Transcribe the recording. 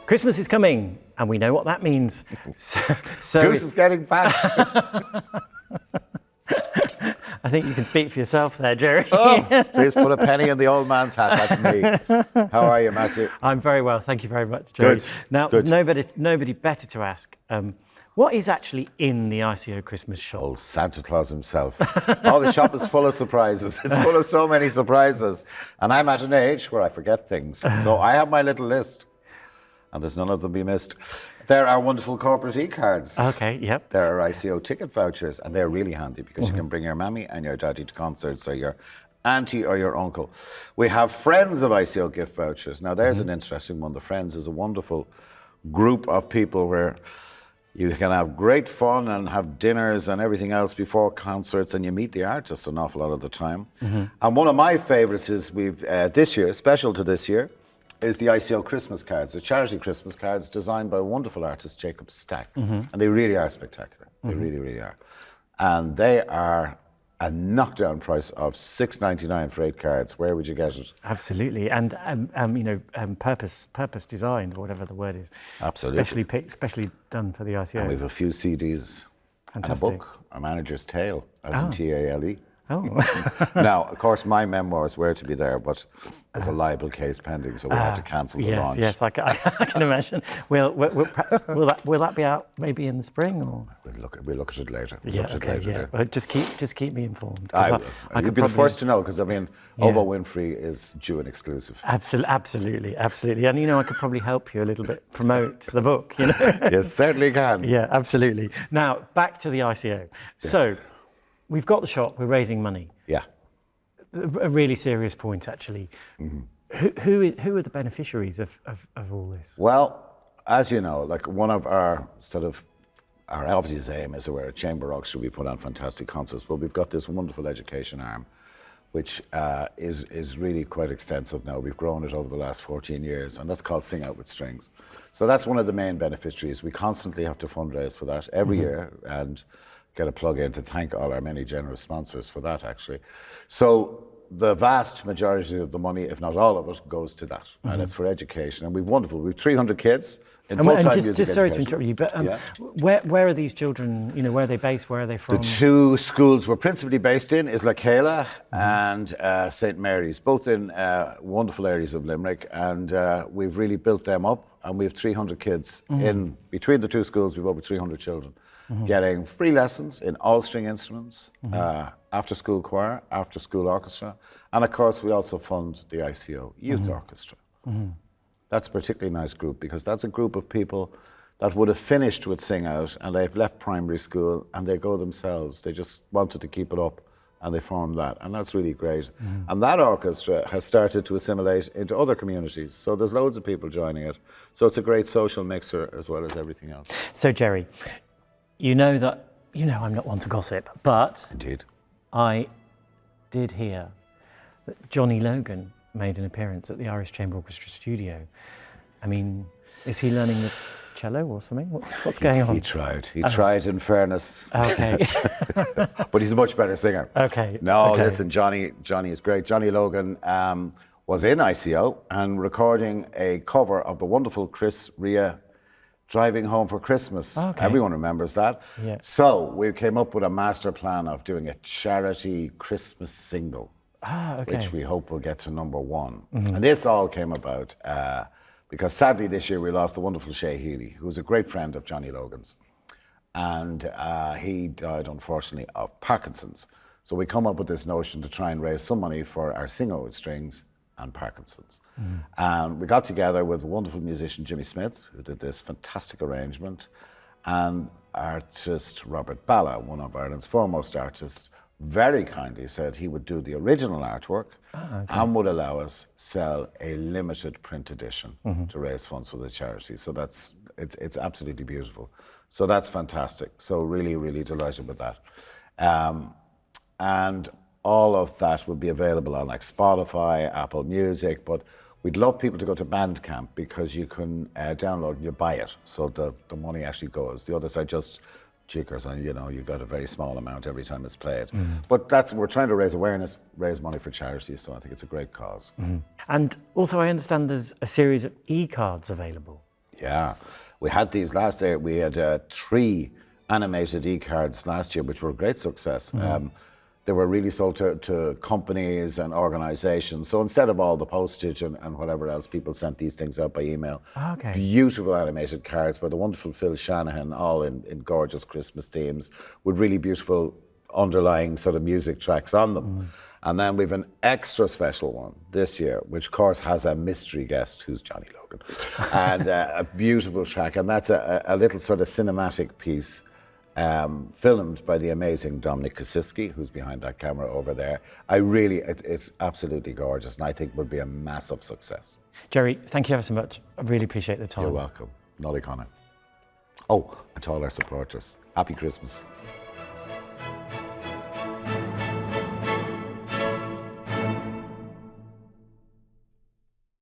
Christmas is coming, and we know what that means. Goose is getting fat. I think you can speak for yourself there, Gerry. Oh, please put a penny in the old man's hat. That's me. How are you, Matthew? I'm very well, thank you very much, Gerry. Good. Now, Good. there's nobody better to ask. What is actually in the ICO Christmas shop? Old Santa Claus himself. Oh, the shop is full of surprises. It's full of so many surprises. And I'm at an age where I forget things. So I have my little list. And there's none of them be missed. There are wonderful corporate e-cards. Okay, yep. There are ICO ticket vouchers, and they're really handy because you can bring your mammy and your daddy to concerts, or your auntie or your uncle. We have Friends of ICO gift vouchers. Now, there's an interesting one. The Friends is a wonderful group of people where you can have great fun and have dinners and everything else before concerts, and you meet the artists an awful lot of the time. And one of my favorites is we've this year, special to this year, is the ICO Christmas cards, the charity Christmas cards designed by a wonderful artist, Jacob Stack. And they really are spectacular. They really, really are. And they are a knockdown price of $6.99 for 8 cards. Where would you get it? Absolutely, and purpose designed, whatever the word is. Absolutely. Specially picked, specially done for the ICO. And we have a few CDs and a book, A Manager's Tale, as in T-A-L-E. Oh. Now, of course, my memoirs were to be there, but there's a libel case pending, so we had to cancel the launch. Yes, I can imagine. Will that be out maybe in the spring, or? We'll look at it later. Well, just keep me informed. You'll be the first to know, because I mean, Oboe Windfree is due an exclusive. Absolutely, and I could probably help you a little bit promote the book. You certainly can. Yeah, absolutely. Now back to the ICO. Yes. So. We've got the shop, we're raising money. Yeah. A really serious point, actually. Who are the beneficiaries of all this? Well, as you know, like one of our our obvious aim is that we're a chamber orchestra, we put on fantastic concerts, but we've got this wonderful education arm, which is really quite extensive now. We've grown it over the last 14 years, and that's called Sing Out with Strings. So that's one of the main beneficiaries. We constantly have to fundraise for that every year, and get a plug in to thank all our many generous sponsors for that, actually. So the vast majority of the money, if not all of it, goes to that, and it's for education. And we've 300 kids in full-time music education. Sorry to interrupt you, but where are these children? Where are they based? Where are they from? The two schools we're principally based in is Lakela and St. Mary's, both in wonderful areas of Limerick, and we've really built them up. And we have 300 kids in between the two schools. We've over 300 children. Getting free lessons in all string instruments, after school choir, after school orchestra, and of course we also fund the ICO Youth Orchestra. That's a particularly nice group, because that's a group of people that would have finished with Sing Out and they've left primary school and they go themselves. They just wanted to keep it up and they formed that, and that's really great. And that orchestra has started to assimilate into other communities, so there's loads of people joining it. So it's a great social mixer as well as everything else. So Gerry, I'm not one to gossip, but Indeed. I did hear that Johnny Logan made an appearance at the Irish Chamber Orchestra studio. I mean, is he learning the cello or something? What's going on? He tried. He tried, in fairness. Okay. But he's a much better singer. Okay. No, okay. Listen, Johnny is great. Johnny Logan was in ICO and recording a cover of the wonderful Chris Rea, Driving Home for Christmas. Okay. Everyone remembers that. Yeah. So we came up with a master plan of doing a charity Christmas single, which we hope will get to #1. And this all came about because sadly this year we lost the wonderful Shay Healy, who was a great friend of Johnny Logan's. And he died, unfortunately, of Parkinson's. So we come up with this notion to try and raise some money for our Sing Out with Strings and Parkinson's. And we got together with the wonderful musician Jimmy Smith, who did this fantastic arrangement, and artist Robert Balla, one of Ireland's foremost artists, very kindly said he would do the original artwork and would allow us sell a limited print edition to raise funds for the charity. So it's absolutely beautiful. So that's fantastic. So really, really delighted with that. And all of that will be available on like Spotify, Apple Music, but we'd love people to go to Bandcamp, because you can download and you buy it. So the money actually goes. The others are just cheekers, and you got a very small amount every time it's played. But we're trying to raise awareness, raise money for charity, so I think it's a great cause. And also I understand there's a series of e-cards available. Yeah, we had these last year. We had 3 animated e-cards last year, which were a great success. They were really sold to companies and organizations. So instead of all the postage and whatever else, people sent these things out by email. Okay. Beautiful animated cards by the wonderful Phil Shanahan, all in gorgeous Christmas themes, with really beautiful underlying sort of music tracks on them. And then we've an extra special one this year, which of course has a mystery guest who's Johnny Logan, and a beautiful track. And that's a little sort of cinematic piece filmed by the amazing Dominic Kosiski, who's behind that camera over there. It's absolutely gorgeous, and I think would be a massive success. Gerry, thank you ever so much. I really appreciate the time. You're welcome. Nolly Connor. Oh, and to all our supporters, happy Christmas.